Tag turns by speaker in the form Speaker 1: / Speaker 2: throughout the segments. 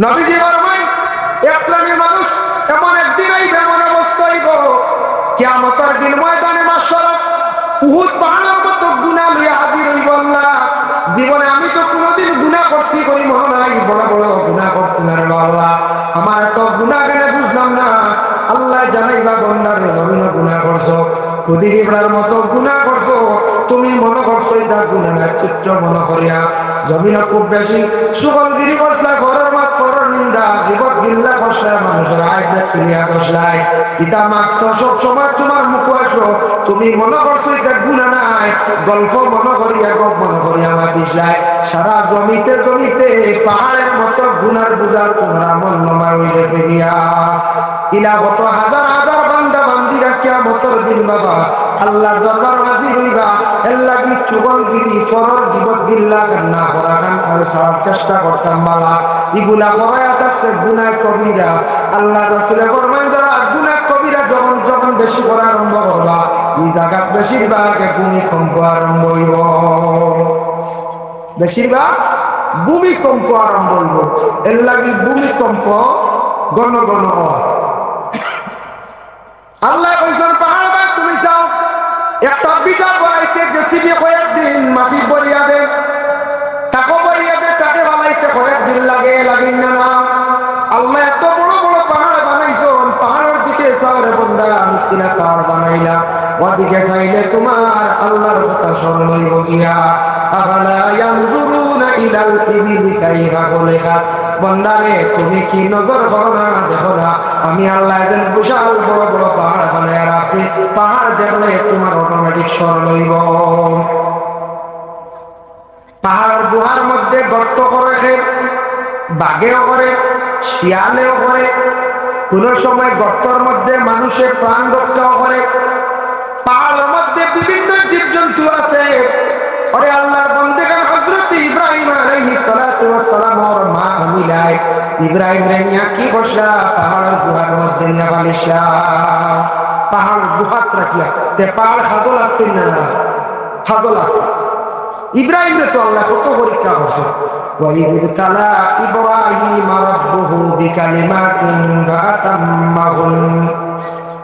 Speaker 1: নবীজি ফরমান এক শ্রেণীর মানুষ এমন একদিন আইবে, এমন অবস্থা হইব কিয়ামতের দিন ময়দানে মাশার উহুদ পাহাড়ের মতো গুনাহ লইয়া হাজির হইব। আল্লাহ, জীবনে আমি তো কোনোদিন গুনাহ করছি কই মনে নাই, বড় বড় গুনাহ করছি না রে আল্লাহ, আমার এত গুনাহ কেন বুঝলাম না। আল্লাহ জানাইবা বান্দারে তুমি গুনাহ করছো, কুদিরিবার মতো গুনাহ করছো, তুমি মনে করছো এটা গুনাহ না, চিত্র মনে করিয়া জমিন খুব বেশি সুগন্ধিরি বসলা, ঘরের মাছ পরের নিন্দা, জীবক গিল্লা বসলা, মানুষের আয়টা ক্রিয়া বসলায়, ইটা মাত্র সব সময় তোমার মুখ আসো, তুমি মনে করছো এটা গুনাহ নাই, গল্প মনে করিয়া গপ মনে করিয়া আমার দিসলায়, সারা জমিতে জমিতে পাহাড়ের মতো গুনার বুঝা তোমরা মন নমা হইলে ফিরিয়া ইলা কত হাজার হাজার বান্দা বান্দি রাখিয়া মতর দিন বাবা আল্লাহ দরবার হাজির হইবা। এর লাগি চুগলগিরি পরর জীবক গিল্লা না করা গান করে সবার চেষ্টা করতাম বালা, এগুলা করাই আসছে গুনাহ কবিরা। আল্লাহ রাসূলের ফরমান যারা গুনাহ কবিরা যখন যখন বেশি করা আরম্ভ করবা, এই জায়গা বেশিরভাগ ভূমিকম্প আরম্ভ হইব, বেশিরভাগ ভূমিকম্প আরম্ভ হইব। এর লাগি ভূমিকম্প গণ গণ হয়। আল্লাহ কইছেন পাহাড় ভাই তুমি চাও একটা বিঘা বড়াইতে জেসিবি কয়েকদিন মাটি বরিয়া দে, তাকে বরিয়া দে, তাকে বানাইতে কয়েকদিন লাগে লাগিন না না। আল্লাহ এত বড় বড় পাহাড় বানাইছেন, পাহাড়ের দিকে চাওরে বন্দা মুশকিলা পাহাড় বানাইলা, ওদিকে চাইলে তোমার আল্লাহর কথা স্মরণ হইব গিয়া। আফালা ইয়ানজুরুনা ইলাল ইবিলি কাইফা খুলিকাত, বন্দারে তুমি কি নজর করো না, দেখো না আমি আল্লাহ একজন বিশাল বড় বড় পাহাড় বানায় রাখছি, পাহাড় দেখলে তোমার অটোমেটিক স্মরণ হইব। পাহাড় গুহার মধ্যে গর্ত করে, বাঘেও করে, শিয়ালেও করে, কোন সময় গর্তর মধ্যে মানুষের প্রাণ রক্ষাও করে। পাহাড়ের মধ্যে বিভিন্ন জীবজন্তু আছে। ওরে আল্লাহর বন্দেগান হযরত ইব্রাহিম আলাইহিস সালাতু ওয়াস সালাম ওর মা হামিলায় ইব্রাহিম রে নিয়া কি বসলা পাহাড়ের গুহার মধ্যে নিয়া বালিশা, পাহাড় গুহাত রাখিয়া তে পাহাড় খাদো লাগছে না, খাদো লাগছে। ইব্রাহিম রে তো আল্লাহ কত পরীক্ষা করছে। وَإِذِ ابْتَلَى إِبْرَاهِيمَ رَبُّهُ بِكَلِمَاتٍ فَأَتَمَّهُنَّ,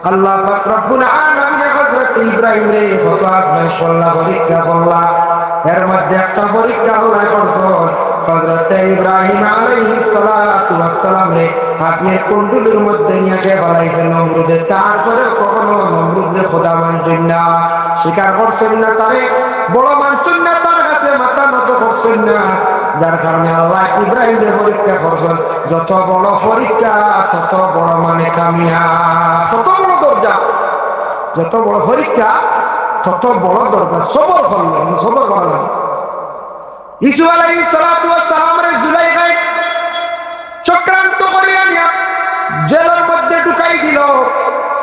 Speaker 1: আল্লাহ পাক রব্বুল আলামিন হযরত ইব্রাহিম রে কত আজমাইশ করলা, পরীক্ষা করলা। এর মধ্যে একটা পরীক্ষা হলো হযরত ইব্রাহিম আলাইহিস সালাতু ওয়াস সালাম রে আপনি কুণ্ডুলির মধ্যে নিয়ে বানাইছেন নমরুদে, তারপরে কখনো নমরুদে খোদা মানছেন না, স্বীকার করছেন না, তারে বড় মানছেন না, তার কাছে মাথা নত করছেন না, যার কারণে আল্লাহ ইব্রাহিমের পরীক্ষা করছেন। যত বড় পরীক্ষা তত বড় মানে কামিয়াব, তত বড় দরজা, যত বড় পরীক্ষা তত বড় দরজা। সবর করলেন, সবর করলেন। ইসু আলাইহিস সালাতু ওয়াস সালামের জুলাইখায় চক্রান্ত করিয়া নিয়া জেলের মধ্যে ঢুকাই দিল।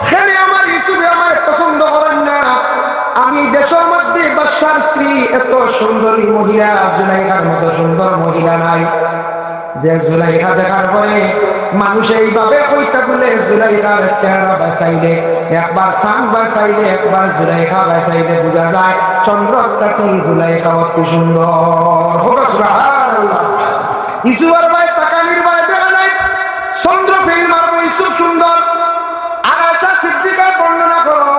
Speaker 1: খেলে আমার ইসুফে আমার পছন্দ করেন না, আমি দেশের মধ্যে বাদশার স্ত্রী এত সুন্দরী মহিলা জুলাইখার মতো সুন্দর মহিলা নাই, যে জুলাইখা দেখার পরে মানুষ এইভাবে কইতা বলে জুলাইখার চেহারা বাঁচাইলে একবার সান বাঁচাইলে একবার জুলাইখা বাঁচাইলে বোঝা যায় চন্দ্রটা কি জুলাইখা অতি সুন্দর। সুবহানাল্লাহ। ইসুফের ভাই তাকানির ভাই দেখা নাই চন্দ্র ফেল মারবো, ইসুফ সুন্দর। আর আশা সিদ্দিকা বর্ণনা করো,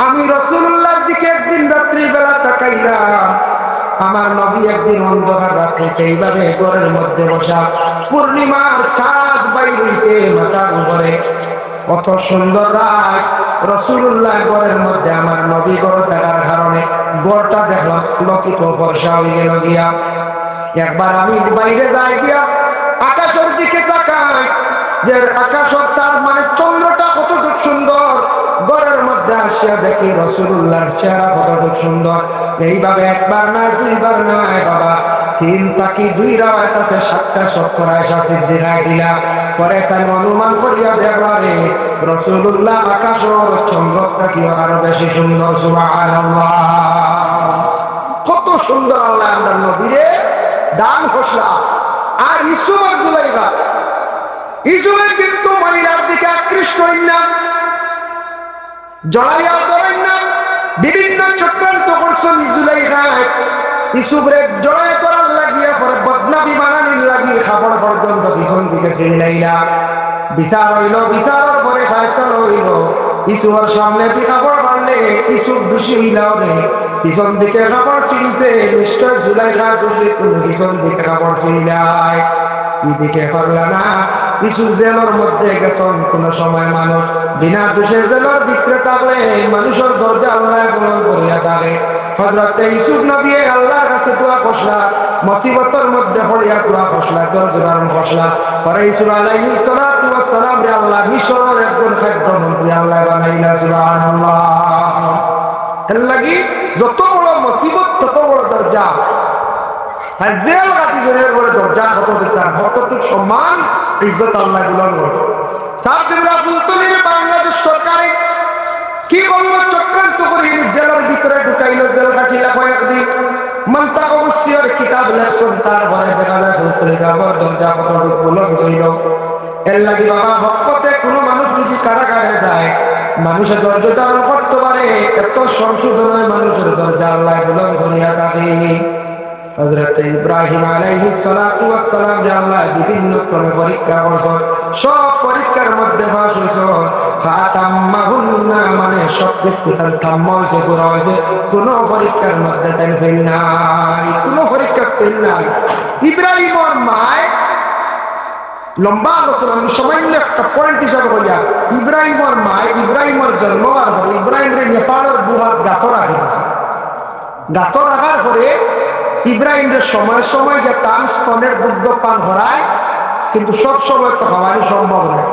Speaker 1: আমি রাসূলুল্লাহর দিকে একদিন রাত্রি বেলা তাকাইলাম, আমার নবী একদিন অন্ধকার রাত্রে এইভাবে ঘরের মধ্যে বসা, পূর্ণিমার চাঁদ বাইরে হইতে মাথার উপরে, কত সুন্দর রাত। রাসূলুল্লাহ ঘরের মধ্যে, আমার নবী ঘর থাকার কারণে ঘরটা দেখলাম লকিত বর্ষা হয়ে গেল গিয়া। একবার আমি বাইরে যাই গিয়া আকাশের দিকে তাকাই, যে আকাশের তার মানে চন্দ্রটা কতটুক সুন্দর, ঘরের মধ্যে আসিয়া দেখি রাসূলুল্লাহর চেহারা কতটুক সুন্দর। এইভাবে একবার না দুইবার নয় বাবা, তিন তাকি দুই রাত আছে, সাতটা সত্তর আয়সা সিদ্দিকা দিলা। পরে তাই অনুমান করিয়া দেখবারে রাসূলুল্লাহ আকাশ ও চন্দ্রটা কি আরো বেশি সুন্দর। সুবহানাল্লাহ। কত সুন্দর আল্লাহ আমার নবীরে দান খসলা। আর ইসুফ আর জুলাইখা, ইসুফের কিন্তু মহিলার দিকে আকৃষ্ট হইন না, জড়াইয়া ধরেন না, বিভিন্ন চক্রান্ত করছেন জুলাইখায় ইসুফরে জড়াই করার লাগিয়া পরে বদনামি বানানির লাগিয়ে খাবার পর্যন্ত পিছন চিল্লাইলা বিচার হইল বিচারের পরে ফায়সালা হইল কিছুর সামনে কাপড় বাঁধলে কিছু দোষী হইলাও রে পিছন দিকে কাপড় চিনতে নিশ্চয় জুলাইখা দোষী তুমি পিছন দিকে কাপড় চিনলাই দিকে করলা না কিছু জেলের মধ্যে গেছেন কোন সময় মানুষ বিনা দোষের জেলের ভিতরে থাকলে মানুষের দরজা আল্লাহ গ্রহণ করিয়া থাকে হযরত ইউসুফ নবী আল্লাহর কাছে দোয়া করলা মুসিবতের মধ্যে পড়িয়া দোয়া করলা জোরান করলা পরে ইউসুফ আলাইহিস সালাতু ওয়াস সালাম রে আল্লাহ মিশরের একজন খাদ্যমন্ত্রী আল্লাহ বানাইলা সুবহানাল্লাহ এর লাগি যত বড় মুসিবত তত বড় দরজা আর জেল কাটি জেলের বড় দরজা কত বিচার কতটুকু সম্মান ইজ্জত আল্লাহ গুলাম সাবদিরা বুলতলির বাংলাদেশ সরকারে কি বলল চক্রান্ত করে জেলের ভিতরে ঢুকাইল জেল কাটিলা কয়েকদিন মন্তাক অবশ্যের কিতাব লেখছেন তার ঘরে দেখা যায় বুলতলির দরজা কতটুকু বুলক হইল এর লাগি বাবা ভক্ততে কোনো মানুষ যদি কারাগারে যায় মানুষের দরজা ধারণ করতে পারে এত সংশোধনের মানুষের দরজা আল্লাহ গুলাম করিয়া থাকে হযরত ইব্রাহিম আলাইহিস সালাতু ওয়াস সালাম যে আল্লাহ বিভিন্ন ক্রমে পরীক্ষা করছেন সব পরীক্ষার মধ্যে পাস হইছেন ফাতাম্মাহুন্না মানে সব কিছু তার থাম্ম হয়েছে পুরো হয়েছে কোনো পরীক্ষার মধ্যে তাই ফেল নাই কোনো পরীক্ষা ফেল নাই ইব্রাহিমের মায় লম্বা আলোচনা আমি সামান্য একটা পয়েন্ট হিসাবে হইয়া ইব্রাহিমের মায় ইব্রাহিমের জন্ম আর ইব্রাহিমের নেপালের দুহাত গাঁথর রাখার পরে ইব্রাহিমের সময় সময় যে তার স্তনের দুগ্ধ পান ভরায় কিন্তু সব সময় তো খাওয়ানো সম্ভব নয়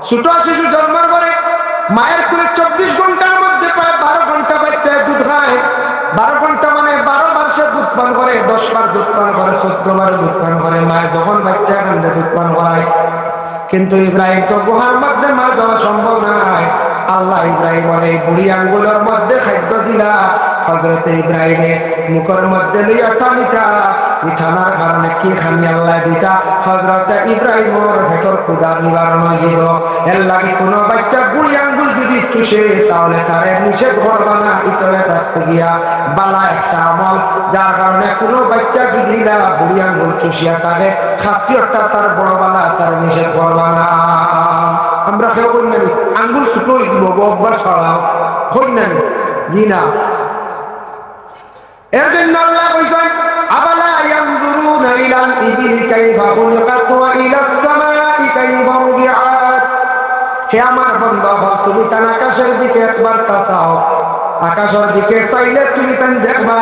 Speaker 1: ছোট শিশু জন্মের পরে মায়ের করে 24 ঘন্টার মধ্যে প্রায় 12 ঘন্টা বাচ্চায় দুধ খায় 12 ঘন্টা মানে 12 বার সে দুধ পান করে 10 বার দুধ পান করে 14 বার দুধ পান করে মায়ের যখন বাচ্চা কান্দে দুধ পান করায় কিন্তু ইব্রাহিম তো গুহার মধ্যে মা দেওয়া সম্ভব নয় আল্লাহ ইব্রাহিমের এই বুড়ি আঙ্গুলের মধ্যে খাদ্য দিলা হযরত ইব্রাহিমের মুখের মধ্যে লইয়া মিঠানার কারণে কি খানি আল্লাহ দিতা হযরত ইব্রাহিমের ভেতর ক্ষুধা নিবারণ হইল এর লাগি কোনো বাচ্চা বুড়ি আঙ্গুল যদি চুষে তাহলে তারে নিষেধ করবা না ইতরে থাকতে গিয়া বালা একটা আমল যার কারণে কোনো বাচ্চা যদি না বুড়ি আঙ্গুল চুষিয়া থাকে খাসিয়তটা তার বড় বালা তার নিষেধ করবা না আমরা কেউ করি না আঙ্গুল শুটোই দিব অভ্যাস ছড়াও হই না জি না এর জন্য আল্লাহ কইছেন আবালা ইয়ানজুরুনা ইলাল ইবিল কাইফা খুলিকাত ওয়া ইলাস সামাই কাইফা রুবিআত হে আমার বান্দা তুমি তার আকাশের দিকে একবার তাকাও আকাশের দিকে চাইলে তুমি তান দেখবা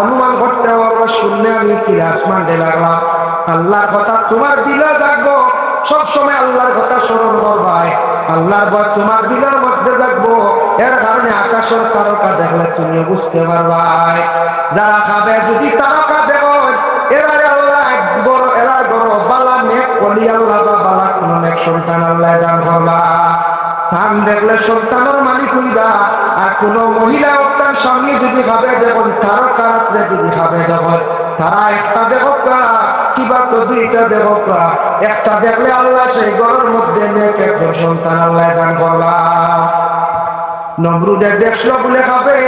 Speaker 1: অনুমান করতে পারবা শূন্য আমি কি আসমান দেখলাম আল্লাহর কথা তোমার দিলে থাকবো সব সময় আল্লাহর কথা স্মরণ করবা আল্লাহর ভয় তোমার দিলের মধ্যে থাকবো এর কারণে আকাশের তারকা দেখলে তুমি বুঝতে পারবা যারা খাবে যদি তারকা দেখো এরারে আল্লাহ বড় এরা বড় বালা নেক বলি আল্লাহ বালা কোন নেক সন্তান আল্লাহ দান করবা ধান দেখলে সন্তানের মালিক হইবা আর কোন মহিলা তার স্বামী যদি খাবে দেখুন তারকা রাত্রে যদি খাবে দেখো তারা একটা দেখো কিবা তো দুইটা দেখো একটা দেখলে আল্লাহ সেই ঘরের মধ্যে নেক একজন সন্তান আল্লাহ দান করবা নমরুদের দেখলো বলে খাবে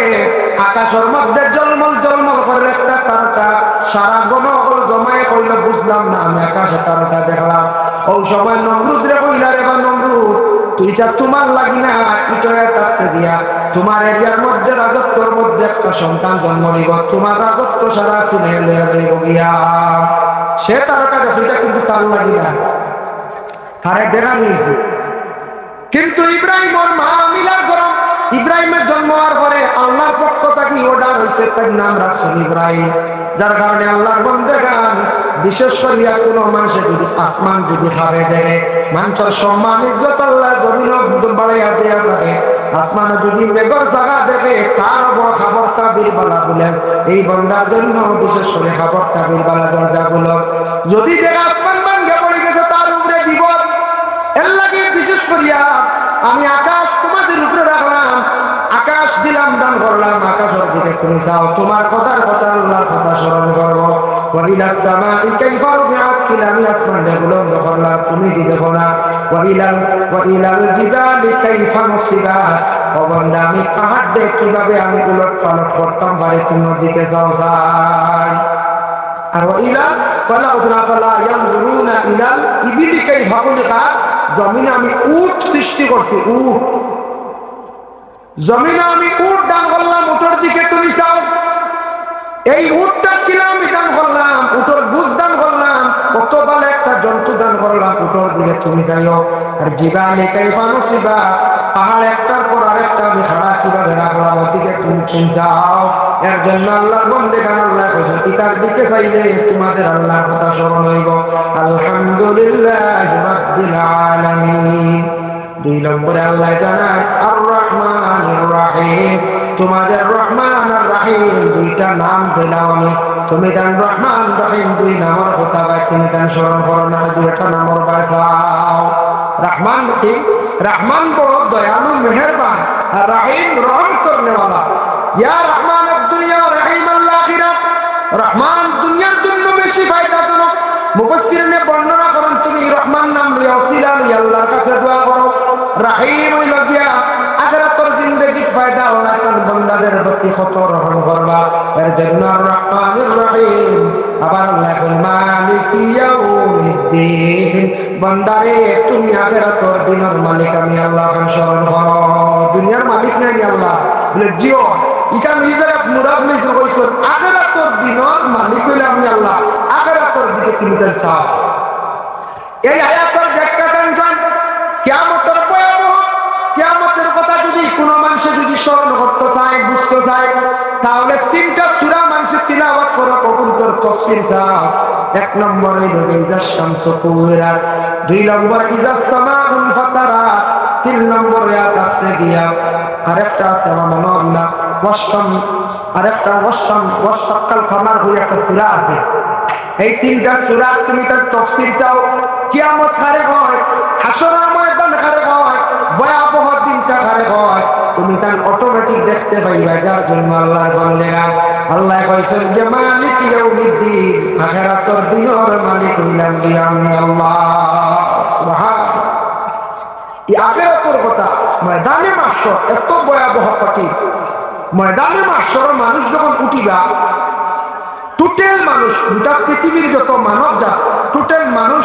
Speaker 1: আকাশের মধ্যে জলমল জলমল করে একটা তারকা সারা গণগণ জমায়ে কইল বুঝলাম না আমি আকাশে তারকা দেখলাম ওই সময় নমরুদ রে কইলা রে বা নমরুদ তুই যা তোমার লাগি না ইটরে থাকতে দিয়া তোমার এরিয়ার মধ্যে রাজত্বর মধ্যে একটা সন্তান জন্ম নিব তোমার রাজত্ব সারা শুনে লইব গিয়া সে তারকা দেখিটা কিন্তু তার লাগি না তারে দেখা নিয়েছে কিন্তু ইব্রাহিমের মা মিলার গরম ইব্রাহিমের জন্ম হওয়ার পরে আল্লাহর পক্ষ থেকে অর্ডার হয়েছে তার নাম রাখছেন ইব্রাহিম যার কারণে আল্লাহর বন্দেগান বিশেষ করিয়া কোন মানুষে যদি আসমান যদি খাবে দেয় মানুষের সম্মান ইজ্জত আল্লাহ জমিন বাড়াইয়া দেওয়া থাকে আসমানে যদি মেঘর জায়গা দেবে তার বড় খাবার কাবির বালা বলেন এই বন্দার জন্য বিশেষ করে খাবার কাবির বালা দরজাগুলো যদি দেখা আসমান ভাঙ্গে পড়ে গেছে তার উপরে বিপদ এর লাগে বিশেষ করিয়া আমি আকাশ তোমাদের উপরে রাখলাম আকাশ দিলাম দান করলাম আকাশের দিকে তুমি যাও তোমার কথার কথা আল্লাহর কথা স্মরণ করবো ওয়াইলাস সামাই কাইফা রুবিআত আমি আসমান যেগুলো করলাম তুমি দেখো না ওয়াইলাল জিবালি কাইফা নুসিবাত ও বান্দা আমি পাহাড় দেখ কিভাবে আমি উলট পালট করতাম বাড়ি তুমি দিকে যাও আর ওয়াইলা কলা উদনা কলা ইয়ানজুরুনা ইলাল ইবিলি কাইফা খুলিকাত, জমিনে আমি উট সৃষ্টি করছি, উট। জমিনে আমি উট দান করলাম, উটের দিকে তুমি চাও। এই উটটা ছিলাম দান করলাম, উটের দুধ দান করলাম, কত ভালো একটা জন্তু দান করলাম, উটের দিকে তুমি যাইও। আর জিবালে কাইফা নুসিবা, পাহাড় একটার পর আরেকটা আমি খাড়া কিভাবে রাখলাম, ওদিকে তুমি যাও। এর জন্য আল্লাহর বন্দেগান আল্লাহ কইছেন পিতার দিকে চাইলে তোমাদের আল্লাহর কথা স্মরণ হইব। আলহামদুলিল্লাহি রাব্বিল আলামিন। 2 নম্বরে আল্লাহ জানায় আর রহমানির রহিম, তোমাদের রহমান আর রহিম দুইটা নাম দিলাম আমি। তুমি দেন রহমান রহিম, 2 নামের কথা ভাই তুমি দেন স্মরণ করো না, 2টা নামের বাঁচাও। রহমান রহিম, রহমান বড় দয়ালু মেহেরবান, আর রহিম রহম করনেওয়ালা। ইয়া রহমান দুনিয়া রহিম আল্লাহ আখিরাত। রহমান দুনিয়ার জন্য বেশি ফায়দাজনক। মুফাসসিরিনে বর্ণনা করেন তুমি রহমান নাম লইয়া ওসিলা লইয়া আল্লাহর কাছে দোয়া করো। রহিম হইল গিয়া আখিরাতের জিন্দেগি ফায়দা ওলা কোন বান্দাদের প্রতি কত রহম করবা। এর জন্য রহমানুর রহিম। আবার আল্লাহ বলেন মালিক ইয়াউমিদ্দিন, বান্দারে তুমি আখিরাতের দিনের মালিক আমি আল্লাহ স্মরণ করো। দুনিয়ার মালিক নাই আল্লাহ বলে জিও, এটা নিজের মুরাদ নিজে কইছেন আখিরাতের দিনের মালিক হইলে আমি আল্লাহ, আখিরাতের দিকে তুমি চাও। এই আয়াতের ব্যাখ্যা জানেন কিয়ামতের ভয়াবহ, কিয়ামতের কথা যদি কোনো মানুষ যদি স্মরণ করতে চায়, বুঝতে চায়, তাহলে 3টা সূরা মানুষ তিলাওয়াত করা কবুতর তফসির চাও। 1 নম্বর হইল ইজা শামসু কুবিরাত, 2 নম্বর ইজা সামাউন ফাতারাত, 3 নম্বর আকাশে গিয়া আরেকটা আছে আমার মনে হয় না ওয়াসম, আরেকটা ওয়াসাক্কাল কামার হয়ে একটা সূরা আছে। এই 3টা সূরা তুমি তার তফসির চাও। কিয়ামত কারে হয়, হাসরের ময়দান কারে হয়, ভয়াবহ দিনটা কারে হয়, তুমি তার অটোমেটিক দেখতে পাইবা। যার জন্য আল্লাহ বলেন আল্লাহ কইছেন যে মালিক ইয়াউমিদ্দিন, আখিরাতের দিনের মালিক হইলাম আমি আল্লাহ। সুবহানাল্লাহ। এই আখিরাতের কথা ময়দানে মাহশর এত ভয়াবহ কঠিন। ময়দানে মাহশর মানুষ যখন উঠিবা, টোটাল মানুষ গোটা পৃথিবীর যত মানব জাত টোটাল মানুষ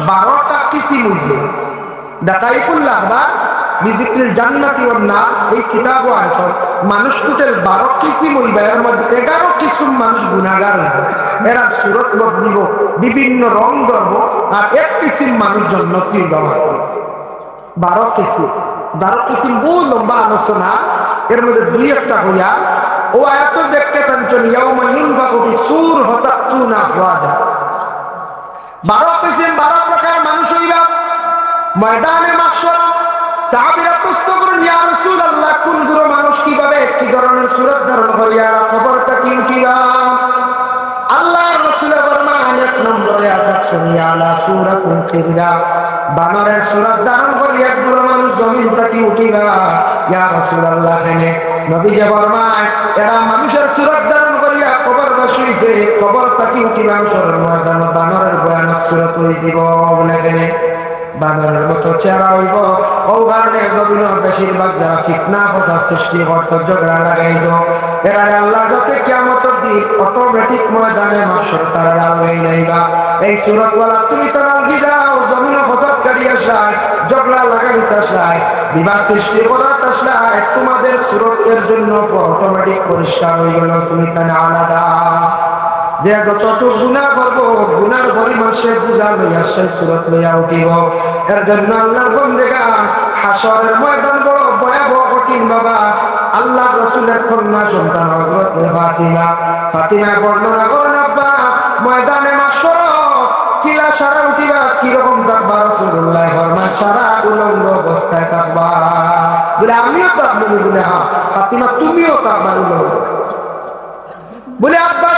Speaker 1: 12টা কিসিম উঠবে। দাতাইকুল্লাহ বা বিজিক্রিল জান্নাতি ওয়ান নার এই কিতাব আছে, মানুষ টোটাল 12 কিসিম হইবে। এর মধ্যে 11 কিসিম মানুষ গুনাহগার হইবে, এরা সুরত বদলিব, বিভিন্ন রং ধরব, আর 1 কিসিম মানুষ জান্নাতি হইবে। 12 কিসিম, 12 কিসিম বহু লম্বা আলোচনা। এর মধ্যে 2-1টা হইয়া ও আয়াত দেখতে পাচ্ছেন ইয়াউমা ইউনফাখু ফিস-সূর ফাতাতুনা আফওয়াজা। 12 কিসিম 12 প্রকার মানুষ হইবা ময়দানে মাহশর। সাহাবীরা প্রশ্ন করেন ইয়া রাসূলুল্লাহ, কোনগুলো মানুষ কিভাবে কি ধরনের সূরত ধারণ করিয়া খবরটা কি উঠিবা? আল্লাহর রাসূল ফরমান 1 নম্বরে আযাব শুনিয়া আলা সূরাতুল কিরদা, বানরের সূরত ধারণ করিয়া একগুলো মানুষ জমিন থেকে উঠিবা। ইয়া রাসূলুল্লাহ কেন? নবী যে ফরমান এরা মানুষের সূরত ধারণ করিয়া কবর বসিয়েছে, কবর থেকে উঠিবা সরল ময়দান বানরের ভয়ানক সূরত হয়ে দিব। বলে কেন? বানরের মতো চেহারা হইব। ও কারণে জমিনের বেশিরভাগ যারা ফিতনা কথা সৃষ্টি করত, ঝগড়া লাগাইত, এরা আল্লাহ যাতে কিয়ামতের দিন অটোমেটিক ময়দানে মাহশর তারা হয়ে যাইবা। এই সূরতওয়ালা তুমি তারা যাও জমিনে ফসাদ কাটিয়ে আসায়, ঝগড়া লাগাইতে আসায়, বিবাদ সৃষ্টি করাতে আসায়, তোমাদের সূরতের জন্য অটোমেটিক পরিষ্কার হয়ে গেল। তুমি তাহলে আলাদা যে যতটুকু গুনাহ করবো গুনার পরিমাণ সে বুঝা লইয়া সে সূরত লইয়া উঠিব। এর জন্য আল্লাহর বান্দাগণ হাসরের ময়দান বড় ভয়াবহ কঠিন বাবা। আল্লাহ রাসূলের কন্যা সন্তান হযরত ফাতিমা বর্ণনা করেন আব্বা ময়দানে মাহশর কিলা সারা উঠিবা কিরকম থাকবা? রাসূলুল্লাহ ফরমান সারা উলঙ্গ অবস্থায় থাকবা। বলে আমিও থাকবো? বলে হ্যাঁ। ফাতিমা তুমিও থাকবা উলঙ্গ? বলে আব্বা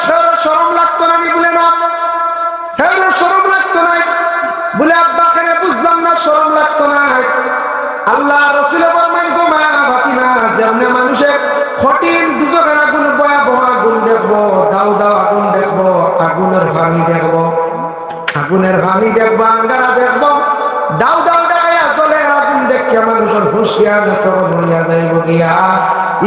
Speaker 1: শরম লাগতো না? আমি বলে না, শরম লাগতো না। বলে আব্বা কেন? বুঝলাম না শরম লাগতো না। আল্লাহ রাসূল ফরমান গো মা ফাতিমা, যেমনে মানুষের কঠিন দুজনের আগুন ভয়াবহ আগুন দেখবো, দাও দাও আগুন দেখবো, আগুনের পানি দেখবো, আগুনের পানি দেখবো, আঙ্গারা দেখবো, দাও দাও দেখাইয়া চলে আগুন দেখে মানুষের হুঁশিয়ার তখন হইয়া যাইব গিয়া।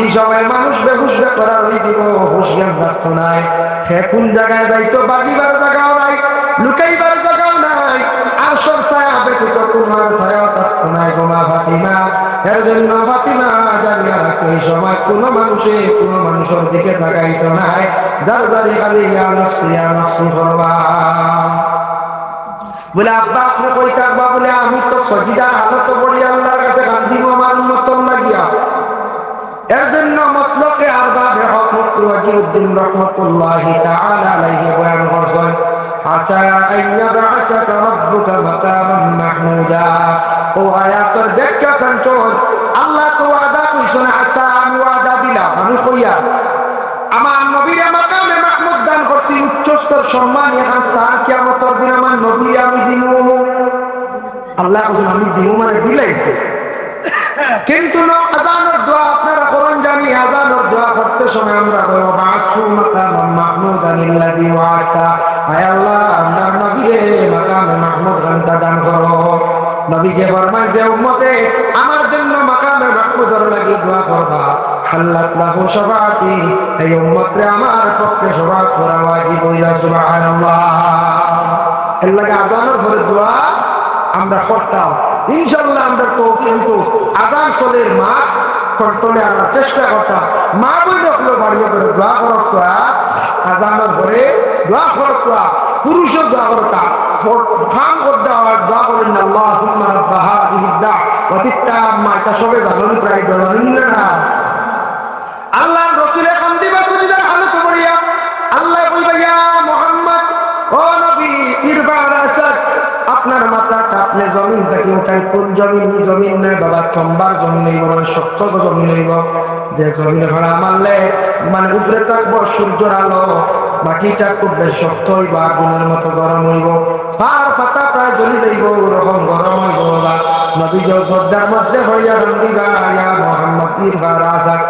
Speaker 1: এই সময় মানুষ বেহুশ করা হয়ে দিব, হুঁশিয়ার থাকতো নাই। সে কোন জায়গায় যাইতো বাগিবার জায়গাও নাই, লুকাইবার জায়গা নাই, আরশের ছায়া ব্যতীত তোমার ছায়া থাকতো নাই গো মা ফাতিমা। এর জন্য ফাতিমা জানিয়া রাখো, এই সময় কোনো মানুষের দিকে তাকাইতো নাই, যার যারি খালি ইয়া নফসি করবা। বলে আব্বা আপনি কই থাকবা? বলে আমি তো সজিদার হালত পড়ি আল্লাহর কাছে কান্দিব আমার উম্মতর লাগিয়া। এর জন্য মতলকে আরবাবে হক মুফতি ওয়াজিউদ্দিন রাহমাতুল্লাহি তাআলা আলাইহি বয়ান করছেন, আসা আইয়াবআসাকা রাব্বুকা মাকামান মাহমুদা। ও আয়াতের ব্যাখ্যা কাঞ্চন আল্লাহ তো ওয়াদা কইছেন, আসা আমি ওয়াদা দিলাম, আমি কইয়া আমার নবীর মাকামে মাহমুদ দান করছি, উচ্চস্তর সম্মান। এখন তার কিয়ামতের দিন আমার নবী আমি দিমু, আল্লাহ কইছেন আমি দিমু মানে দিলাইছে। কিন্তু আযানের দোয়া আপনারা করেন জানি, আযানের দোয়া করতে সময় আমরা বলবো বাসু মাকামান মাহমুদান আল্লাযী ওয়া'তা। আয় আল্লাহ আপনার নবীকে মাকামে মাহমুদ দান করো। নবীকে ফরমান যে উম্মতে আমার জন্য মাকামে মাহমুদের লাগি দোয়া করবা, হাল্লাত লাহু শাফাআতি, এই উম্মতরে আমার পক্ষে শাফাআত করা ওয়াজিব হইয়া। সুবহানাল্লাহ। এর লাগি আযানের পরে দোয়া আমরা করতাম ইনশাআল্লাহ। আমরা তো কিন্তু আযান চলের মাঠ কন্ট্রোলে আনার চেষ্টা করতাম। মা বইলে হলো বাড়িয়ে করে দোয়া করতা, আযানের পরে দোয়া করতা, পুরুষও দোয়া করতা, ফান করতে হয় দোয়া করেন না আল্লাহুম্মা রাব্বা হাযিহি দাওয়াতি তাম্মা। এটা সবে জানেন প্রায় জানেন না। আল্লাহ রাসূলের কান্দিবা সুজদার হালত পড়িয়া আল্লাহ বলবে ইয়া মুহাম্মদ, ও নবী ইরফা রাসাক, আপনার মাথাটা আপনি জমিন থেকে উঠাই। কোন জমিন নয় বাবা, চম্বার জমিন নেই, বড় শক্ত জমিন নেইব, যে জমিনে ভাড়া মারলে মানে উপরে থাকবো সূর্যের আলো, মাটিটা খুব বেশ শক্ত হইব, আগুনের মতো গরম হইব, পার পাতা প্রায় জ্বলি যাইব, ওরকম গরম হইব। বাবা নবী সজ্জার মধ্যে হইয়া রন্দিবা ইয়া মুহাম্মদ ইরফা রাসাক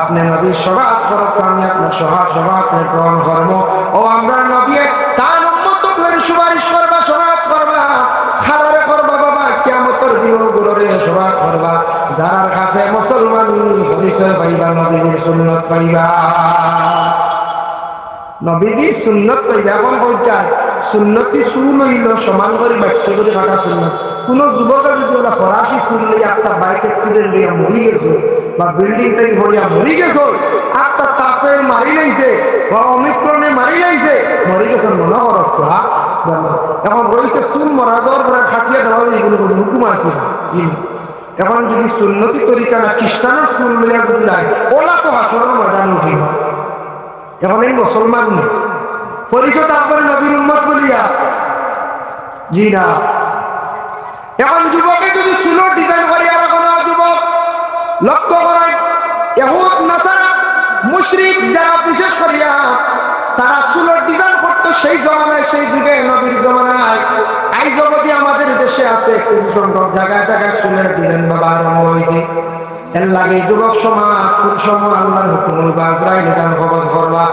Speaker 1: আপনি নবীর সভাত করত, আমি আপনার সভাত গ্রহণ করবো। ও আমরা নবী তার উম্মত করে সুপারিশ করবা, সভাত করবা, খারাপ করবা বাবা, কিয়ামতের দিন গুলোরে সভাত করবা, যার কাছে মুসলমান পরিচয় পাইবা, নবীর সুন্নত পাইবা, নবীর সুন্নত পাইবা। এখন পর্যায়ে সুন্নতি সুন হইল সমান করে ব্যক্ত করে কাটা সুন্নত। কোন যুবকের যদি ওরা ফরাসি শুনলে একটা বাইক অ্যাক্সিডেন্ট হইয়া মরি গেছে বা বিল্ডিং থেকে হইয়া মরি গেছে, একটা তাপে মারি লাইছে বা অমিক্রণে মারি লাইছে, মরি গেছে মনে করো। এখন রয়েছে চুন মরা যাওয়ার পরে খাটিয়ে দেওয়া এগুলো হুকুম আছে। এখন যদি সুন্নতি তরিকা না খ্রিস্টানের স্কুল মিলে যদি লাগে ওলা তো হাসনের ময়দান উঠি। এখন এই মুসলমান নেই পরিচয় তারপরে নবীর উম্মত বলিয়া জি না। এখন যুবকে যদি চুলো ডিজাইন করি, আর কোনো যুবক লক্ষ্য করেন ইহুদ নাসারা মুশরিক যারা বিশেষ করিয়া তারা চুলোর ডিজাইন করতো সেই জমানায়, সেই যুগে নবীর জমানায়। এই জগতে আমাদের দেশে আছে খুব সংখ্যক জায়গায় জায়গায় চুলের ডিজাইন বাবা আরম্ভ হয়েছে। এর লাগে যুবক সমাজ কোন সময় আল্লাহর হুকুম হইবা ইসরায়েল গান খবর করবা,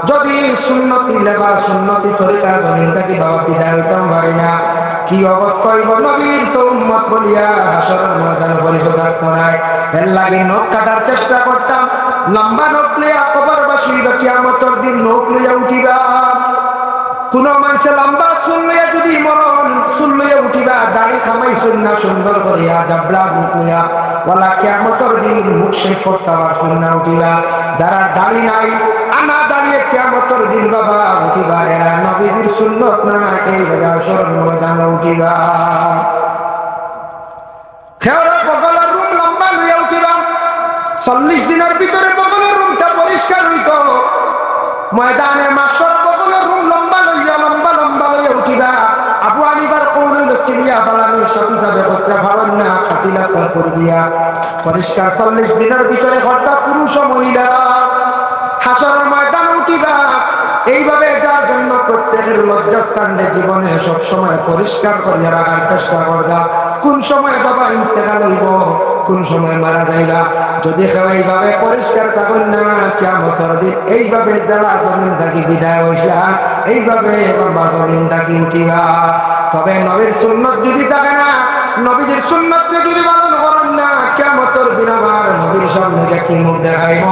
Speaker 1: যদি সুন্নতি লেবা সুন্নতি তরিকা জমিনটাকে বাবা বিদায় হইতাম পারি না। কি অবস্থা হইব নবীর তো উম্মত বলিয়া হাসরের ময়দানে পরিচয় থাকতো না। এর লাগে নখ কাটার চেষ্টা করতাম, লম্বা নখ লইয়া কবরবাসী কিয়ামতের দিন নখ লইয়া উঠিবা। কোন মানুষে লম্বা চুল লইয়া যদি মরণ চুল লইয়া উঠিবা, দাড়ি খামাইছেন না সুন্দর করিয়া ডাবলা মুখ লইয়া, ওলা কিয়ামতের দিন মুখ শেষ করতাম আর সুন্না উঠিবা। যারা দাড়ি নাই আনা দাঁড়িয়ে কিয়ামতের দিন বাবা উঠিবা, এরা নবীর সুন্নত না এই হাসরের ময়দানে উঠিবা। খেওরা বগলের রুম লম্বা লইয়া উঠিবা, 40 দিনের ভিতরে বগলের রুমটা পরিষ্কার হইত। ময়দানে মাসর বগলের রুম লম্বা লইয়া উঠিবা। আবু হানিফার কৌল চিনিয়া বালানোর সঠিক ব্যবস্থা ভাবেন না, খাতিলা করিয়া পরিষ্কার 40 দিনের ভিতরে ঘরটা পুরুষ ও মহিলা হাসরের ময়দানে উঠিবা। এইভাবে যার জন্য প্রত্যেকের লজ্জাস্থানে জীবনে সবসময় পরিষ্কার করিয়া রাখার চেষ্টা করবা। কোন সময় বাবা ইন্তেকাল হইব, কোন সময় মারা যাইবা, যদি কেউ এইভাবে পরিষ্কার থাকুন না কিয়ামতের দিন এইভাবে যারা জমিন থাকি বিদায় হইসা এইভাবে বাবা জমিন থাকি উঠিবা। তবে নবীর সুন্নত যদি থাকে না, নবীর সুন্নতকে যদি পালন করেন না, কিয়ামতের দিন আমার নবীর সামনে কি মুখ দেখাইব?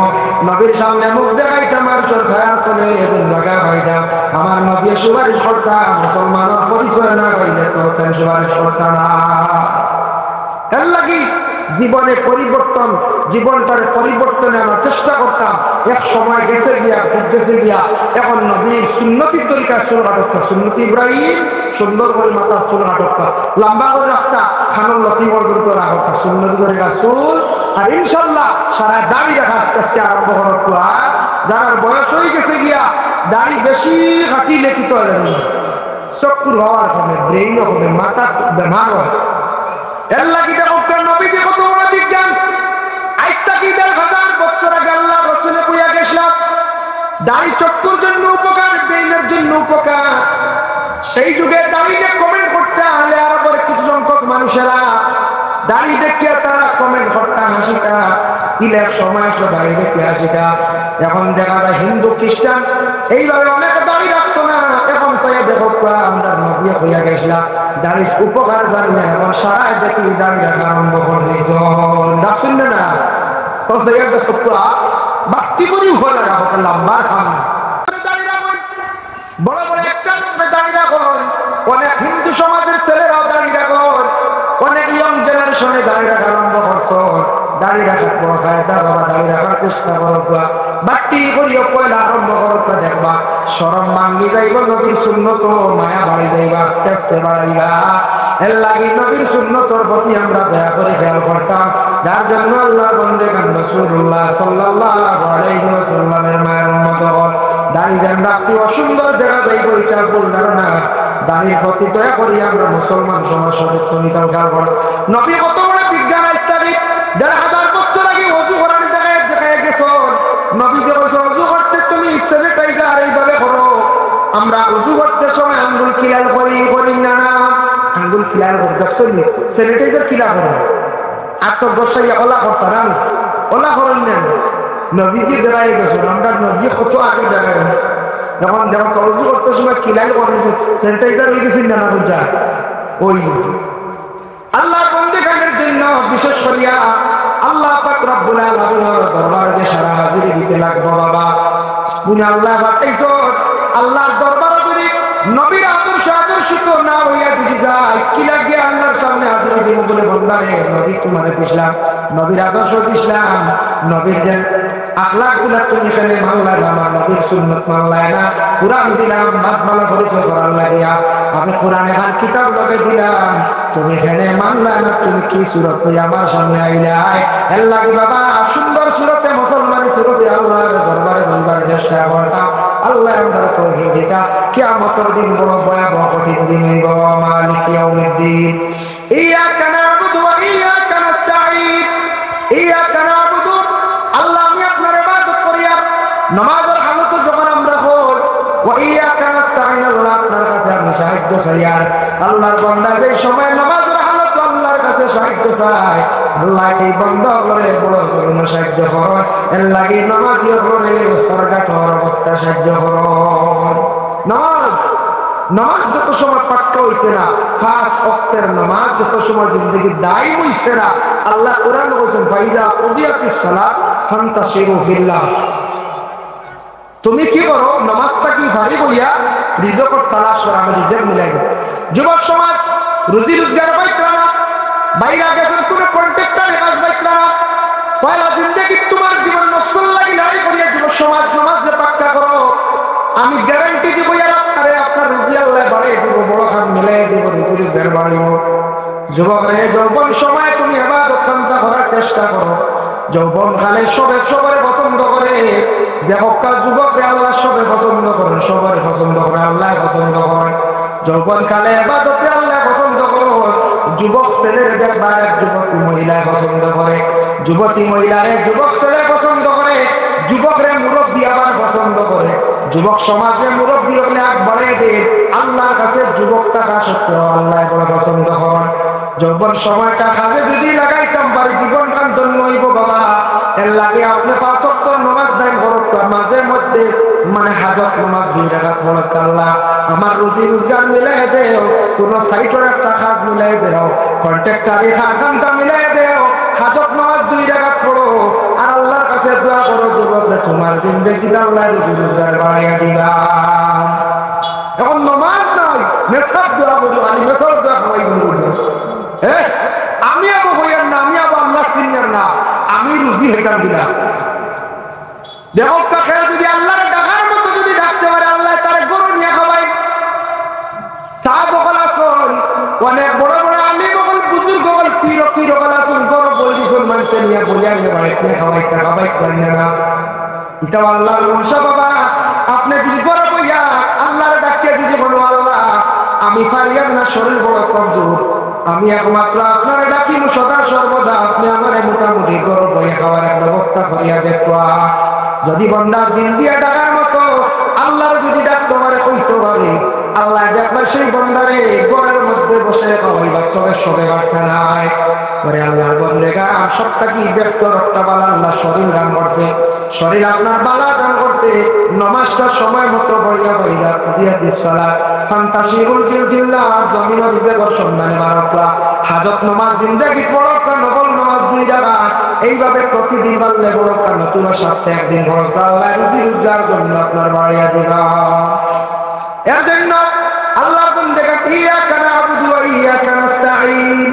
Speaker 1: নবীর সামনে মুখ দেখাইতে আমার সরকার আসলে এদিন জায়গা পাইতাম। আমার নবী সুপারিশ করতা, মুসলমানের পরিচয় না পাইলে করতেন সুপারিশ করতা না। এর লাগি জীবনে পরিবর্তন, জীবনটার পরিবর্তনে আমরা চেষ্টা করতাম। এক সময় গেছে গিয়া এখন নবীর সুন্নতির তরিকা চুল কাটতা, সুন্নতি ইব্রাহিম সুন্দর করে মাথা চুল কাটতা, লম্বা করে রাস্তা খানোর লতি পর্যন্ত রাখতা, সুন্নতি তরিকা চুল। আর ইনশাল্লাহ সারা দাড়ি রাখা আস্তে আস্তে আরম্ভ করত। যারা বয়স হয়ে গেছে গিয়া দাড়ি বেশি কাটি লেখিত হয়ে যাবে, চক্ষুর হওয়ার হবে, ব্রেইন হবে, মাথা বেমার হয়। এর লাগি দেখো নবীজি কত বড় বিজ্ঞান। আজটা কি ১,০০০ বছর আগে আল্লাহ রসুলে কইয়া গেছিলাম দাড়ি চক্ষুর জন্য উপকার, ব্রেইনের জন্য উপকার। সেই যুগে দাড়িকে কমেন্ট করতে হলে আবার কিছু সংখ্যক মানুষেরা দাড়ি দেখিয়া তারা কমেন্ট করতাম হাসিটা, কিলে এক সময় আসলো দাড়ি দেখে হাসিটা। এখন দেখা যায় হিন্দু খ্রিস্টান এইভাবে অনেক দাড়ি রাখতো না। এখন তাই দেখো আমরা নবী হইয়া গেছিলাম দাড়ির উপকার জানি না, এখন সারা দেখি দাড়ি রাখা আরম্ভ করে ডাকছেন না। তো বাক্তি করি উপরে রাখো, লম্বা খান বড় বড় একটা দাড়ি রাখুন। অনেক হিন্দু সমাজের ছেলেরাও দাড়ি রাখুন, অনেক ইয়ং জেনারেশনে দাড়ি রাখা আরম্ভ করতো। দাড়ি রাখার পর ফায়দা বাবা, দাড়ি রাখার চেষ্টা করো, বাক্তি করিও পয়লা আরম্ভ করো, দেখবা শরম ভাঙ্গি যাইব, নবীর সুন্নত মায়া বাড়ি যাইবা, আস্তে আস্তে বাড়াইবা। এর লাগি নবীর সুন্নতর প্রতি আমরা দয়া করে খেয়াল করতাম, যার জন্য আল্লাহ বন্দেগান রাসূলুল্লাহ সাল্লাল্লাহু আলাইহি ওয়াসাল্লামের মায়ের উম্মত দাড়ি যেন রাখতে অসুন্দর দেখা যাইব এটা ভুল ধারণা। দাড়ির প্রতি দয়া করি আমরা মুসলমান সমাজ সদস্য নিতাম খেয়াল করো। নবী কত বড় বিজ্ঞান ইত্যাদি ১,৫০০ বছর আগে অজু করার জায়গায় দেখা গেছ। নবীকে বলছে অজু করতে তুমি স্যানিটাইজার এইভাবে করো। আমরা অজু করতে সময় আঙ্গুল খিলাল করি না, আঙ্গুল খিলাল করতে স্যানিটাইজার খিলা করো। আর তো বসাইয়া ওলা করতে না, ওলা করেন না। নবীজি বেড়াই গেছে, আমরা নবী কত আগে দেখা গেছে। যখন যখন অজু করতে সময় খিলাল করে স্যানিটাইজার হয়ে গেছি না বুঝা ওই আল্লাহ বন্দেগানের জন্য বিশেষ করিয়া আল্লাহ পাক রব্বুল আলামিনের দরবারে সারা হাজিরি দিতে লাগবো বাবা। তুমি আল্লাহ বাতাইছো আল্লাহর দরবারে যদি নবীর আদর্শিত না হইয়া যদি যায় কি লাগে আল্লাহর সামনে হাজিরি দিব বলে বন্দারে নবী তোমারে দিলাম, নবীর আদর্শ দিলাম, নবীর যে আখলাক গুলা তুমি এখানে মানলাই না, আমার নবীর সুন্নত মানলাই না। কোরআন দিলাম মাতমালা পরিচয় করার লাগিয়া, আমি কোরআন এখন কিতাব লগে দিলাম, তুমি এখানে মানলাই না। তুমি কি সুরত আমার সামনে আইলাই? এর লাগে বাবা সুন্দর সুরতে মুসলমানি সুরতে আল্লাহর দরবারে বলবার চেষ্টা করতাম। আল্লাহ আমরা তৌহিদ দিতা কিয়ামতের দিন বড় ভয়াবহ কঠিন দিন হইব। মালিক ইয়াউমিদ্দিন ইয়াকা না'বুদু ওয়া ইয়াকা নাস্তাঈন। ইয়াকা না'বুদু আল্লাহ আমি আপনার ইবাদত করি, নামাজের হালতে যখন আমরা হই, ওয়া ইয়াকা নাস্তাঈন আল্লাহ আপনার কাছে আমি সাহায্য চাই। আর আল্লাহর বান্দা যে সময় নামাজের হালতে আল্লাহর কাছে সাহায্য চায়, আল্লাহ এই বান্দা করে বড় করুন সাহায্য করুন। এর লাগে নামাজের করে সরকার অবস্থা সাহায্য করুন। নামাজ যত সময় পাক্কা হইছে না, ৫ ওয়াক্তের নামাজ যত সময় জিন্দগি দায়ী হইছে না, আল্লাহ কোরআন বলেছেন ফাইদা কুদিয়াতিস সালাত ফান্তাশিরু ফিল্লাহ। তুমি কি করো নামাজটা কি ভারী করিয়া রিজক তালাশ করা, আমি রিজক মিলাই। যুবক সমাজ রুজি রোজগার পাইছে না, বাইরে গেছেন কোনো কন্ট্রাক্টর কাজ পাইছে না, পয়লা জিন্দগি তোমার জীবন নষ্ট লাগি লড়াই করিয়া যুবক সমাজ নামাজ পাক্কা করো। আমি গ্যারান্টি দিব আপনার রুজি আল্লাহ বাড়িয়ে দিব, বড় খান মিলাই দিব, রুজি রোজগার বাড়িব। যুবক রে যৌবন সময় তুমি ইবাদত কামটা করার চেষ্টা করো। যৌবন কালে সবাই পছন্দ করে, দেখকা যুবক রে আল্লাহ সবে পছন্দ করেন, সবাই পছন্দ করে, আল্লাহ পছন্দ করেন। যৌবন কালে ইবাদতে আল্লাহ পছন্দ করেন। যুবক ছেলের দেখবা যুবতী মহিলায় পছন্দ করে, যুবতী মহিলারে যুবক ছেলে পছন্দ করে, যুবকরে মুরব্বী আবার পছন্দ করে। যুবক সমাজে মুরব্বী হলে আগ বাড়িয়ে দেয়, আল্লাহর কাছে যুবক টাকা সত্ত্বেও আল্লাহ বড় পছন্দ করেন। যৌবন সময়টা কাজে যদি লাগাইতাম পারি জীবন কান জন্ম হইব বাবা। এর লাগে আপনি ৫ ওয়াক্ত নামাজ দান করত, মাঝে মধ্যে মানে হাজত নামাজ ২ রাকাত পড়ত। আল্লাহ আমার রুজি রোজগার মিলে দেও, কোনো সাইটের একটা খাত মিলাই দেও, কন্ট্রাক্টরি খাতটা মিলাই দেও, হাজত নামাজ 2 রাকাত পড়ো আর আল্লাহর কাছে দোয়া করো যুবক তোমার জিন্দেগিটা আল্লাহ রুজির বাড়াইয়া দিবা। এখন নামাজ নাই মেসাব দোয়া করো, আমি মেসাব দোয়া খাওয়াই বলবো হ্যাঁ আমি আবো হইয়ার না, আমি আবো আল্লাহ সিনিয়র না, আমি রুজি হেটার দিলাম। দেখো কাকে যদি আল্লাহর ডাকার মতো যদি ডাকতে পারে আল্লাহ তার গরু নিয়ে খাওয়াই। তা বকল আসল অনেক বড় বড় আমি বকল বুজুর্গ বকল পীর বকল আসল গরু বলিখন মানুষে নিয়ে বলিয়া নিয়ে বাড়িতে খাওয়াই করেন না। এটা আল্লাহর মনসা বাবা। আপনি যদি গরু কইয়া আল্লাহর ডাকতে যদি বলো আল্লাহ আমি পারিয়াম না, শরীর বড় কমজোর, আমি একমাত্র আপনার ডাকিব সদা সর্বদা, আপনি আমার মোটামুটি গরু বইয়া খাওয়ার এক ব্যবস্থা করিয়া দেখবা। যদি বন্দা দিন দিয়া ডাকার মতো আল্লাহর যদি ডাকতে পারে কইতে পারে আল্লাহ দেখবার সেই বন্দারে ঘরের মধ্যে বসে খাওয়াইবা, চোখের সবে বাচ্চা নাই পরে আল্লাহর বন্দেগা সবটা কি ব্যক্ত রক্তা বালা আল্লাহ শরীর দান করতে, শরীর আপনার বালা দান করতে নমাজটা সময় মতো বইয়া বইলা দিয়া দিসলা ফান্তাসিরুল জিল্লাহ জমিনের বিবেকর সম্মানে মারকলা হাজত নমাজ জিন্দেগি পড়কা নবল নমাজ 2 রাকাত এইভাবে প্রতিদিন বললে বড়কা নতুন সপ্তাহে একদিন বড়কা আল্লাহ রুজি রোজগার জন্য আপনার বাড়িয়া দিবা। এর জন্য আল্লাহ বন্দেগা ইয়াকা নাবুদু ওয়া ইয়াকা নাস্তাঈন,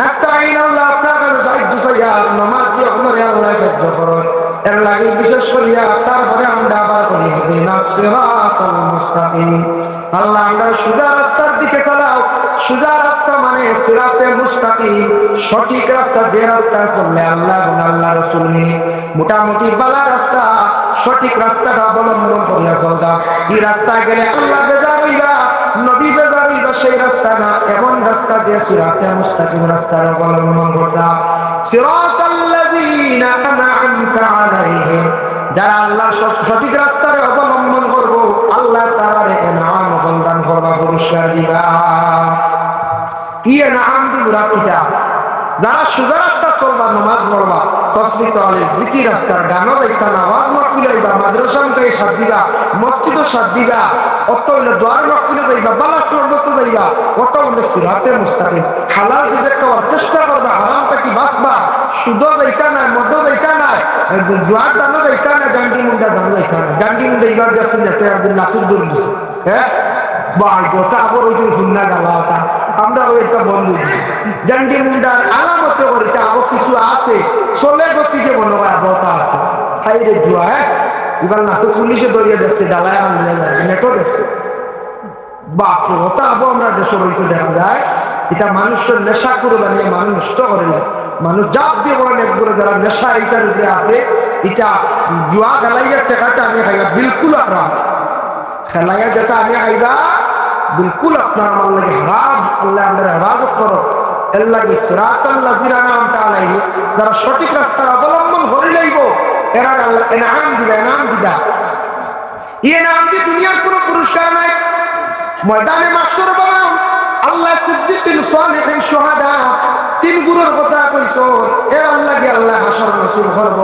Speaker 1: নাস্তাঈন আল্লাহ আপনার সাহায্য চাইয়া নামাজ দিয়ে আপনারে আল্লাহ সাহায্য করুন। এর লাগে বিশেষ করিয়া তারপরে আমরা আবার করি ইহদিনা সিরাতাল মুস্তাকিম, আল্লাহ আমরা সোজা রাস্তার দিকে চালাও। সোজা রাস্তা মানে সিরাতে মুস্তাকিম, সঠিক রাস্তা, যে রাস্তা চললে আল্লাহ এবং আল্লাহ রাসূল নিয়ে মোটামুটি বালা রাস্তা, সঠিক রাস্তাটা অবলম্বন করিয়া চলতা। এই রাস্তায় গেলে আল্লাহ বেজা হইবা, নবী বেজা হইবা, সেই রাস্তা না, এমন রাস্তা যে সিরাতে মুস্তাকিম রাস্তার অবলম্বন করতা। সিরাতাল্লাযীনা আন'আমতা আলাইহিম, যারা আল্লাহ সঠিক রাস্তার অবলম্বন করব আল্লাহ তাআলার ইনাম দান করবা, পুরস্কার দিবা। কি ইনাম দিবা? যারা সোজা রাস্তা চলবা, নামাজ পড়বা, তসবিহ তাহলে জিকির রাস্তার গানও দেখা, নামাজ মাহফিলাইবা, মাদ্রাসা থেকে সাথ দিবা, মসজিদও সাথ দিবা, অত হইলে দোয়ার মাহফিলে যাইবা, বালা শরবত যাইবা, অত হইলে সিরাতে মুস্তাকিম হালাল রিজিক খাওয়ার চেষ্টা করবা, হারামটা কি বাঁচবা, সুদও যাইতা নাই, মদও যাইতা নাই, জোয়ার দানও যাইতা নাই, গান্ডি মুন্ডা দানও যাইতা নাই। গান্ডি মুন্ডা এইবার যাচ্ছেন যাতে একদিন নাসুর দৌড় হ্যাঁ বা গোটা আবার ওই দিন শুননা গালা আমরা ওই একটা বন্ধু জান্ডি মুন্ডার আলামত করেছে আবার কিছু আছে চলে গতিকে মনে হয় আবহাওয়া আছে সাইডে জুয়া হ্যাঁ এবার না তো পুলিশে দৌড়িয়ে যাচ্ছে ডালায় আনলে নেটো দেখছে বাপরে ওটা আবো আমরা দেশে বইতে দেখা যায় এটা মানুষের নেশা করে বানিয়ে মানুষ নষ্ট করে না মানুষ জাপ দিয়ে বলেন এক করে যারা নেশা এইটার উপরে আছে এটা জুয়া খেলাইয়ার টাকাটা আমি খাইবা বিলকুল আপনার খেলাইয়া যেটা আমি খাইবা बिल्कुल अपना मान लगे हराम अल्लाह अंदर हिफाजत करो अल्लाह की सिराताल्लाज़ीना अनअमता अलैहिम जरा सঠিক রাস্তার অবলম্বন করে লইবো এরা আল্লাহ ইনাম দিবে এই নাম দি দুনিয়ার কোনো পুরস্কার নাই ময়দানে মাহশর বাবা আল্লাহ সিদ্দিকিন সালিহিন শুহাদা তিন গুরুর কথা কইতো এ আল্লাহ কি আল্লাহ হাসর নসিব করব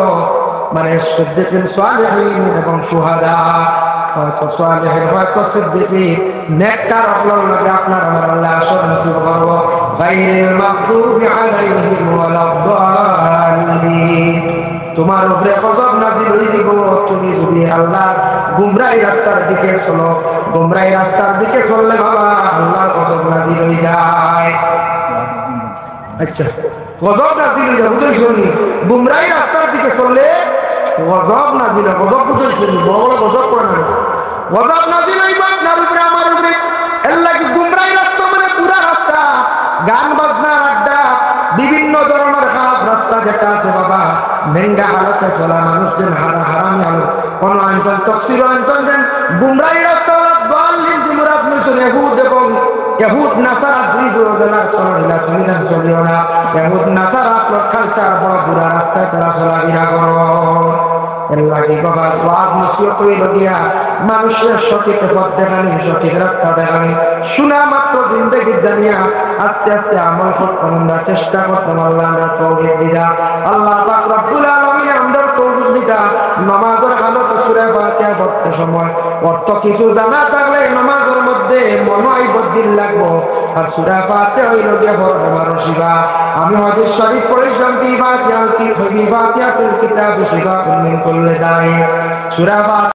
Speaker 1: মানে সিদ্দিকিন সালিহিন এবং শুহাদা হয়তো সালেহিন হয়তো সিদ্দিকিন নেককার আল্লাহর লাগে আপনার আমার আল্লাহ আসর নসিব করব গায়রিল মাগদুবি আলাইহিম ওয়ালাদ-দাল্লিন তোমার উপরে গজব নাযিল হয়ে দিব তুমি যদি আল্লাহ গুমরাহি রাস্তার দিকে চলো গুমরাহি রাস্তার দিকে চললে বাবা আল্লাহর গজব নাযিল হয়ে যায় আচ্ছা গজব নাযিল হয়ে যাবে শুনি গুমরাহি রাস্তার দিকে চললে গজব নাযিল গজব বুঝে শুনি বড় গজব করে না গজব নাযিল হইবা আপনার উপরে আমার উপরে আল্লাহ কি গুমরাহি রাস্তা মানে পুরা রাস্তা গান বাজনা আড্ডা বিভিন্ন ধরনের খারাপ রাস্তা যেটা আছে বাবা মেঙ্গা হালতে চলা মানুষদের হারামি আলো কোন অঞ্চল তফসির অঞ্চল দেন গুমরাহি রাস্তা দলিল দিমুরাত নতুন ইহুদ এবং ইহুদ নাসারা দুই জনের চলাফেরা সুবিধান চলিও না ইহুদ নাসারা আপনার কালচার বড় বুড়া রাস্তায় তারা চলাফেরা করো এলাকি বাবা ওয়াজ নসিহত হইল দিয়া মানুষের সঠিক পথ দেখানি সঠিক রাস্তা দেখানি শোনা মাত্র জিন্দেগি জানিয়া আস্তে আস্তে আমল করতাম আমরা চেষ্টা করতাম আল্লাহ আমরা তৌফিক দিলা আল্লাহ পাক রব্বুল আলামিন আমাদের তৌফিক দিলা নামাজের হালত সূরা ফাতিহা পড়তে সময় অর্থ কিছু জানা থাকলে নামাজের মধ্যে মনোই বদিল লাগবো আর সূরা ফাতিহা হইল গিয়া বড় বড় শিবা। আমি হাদিস শরীফ পড়েছিলাম ফাতিহাতুল কিতাব শিফাউন মিন কুল্লি দাই। সূরা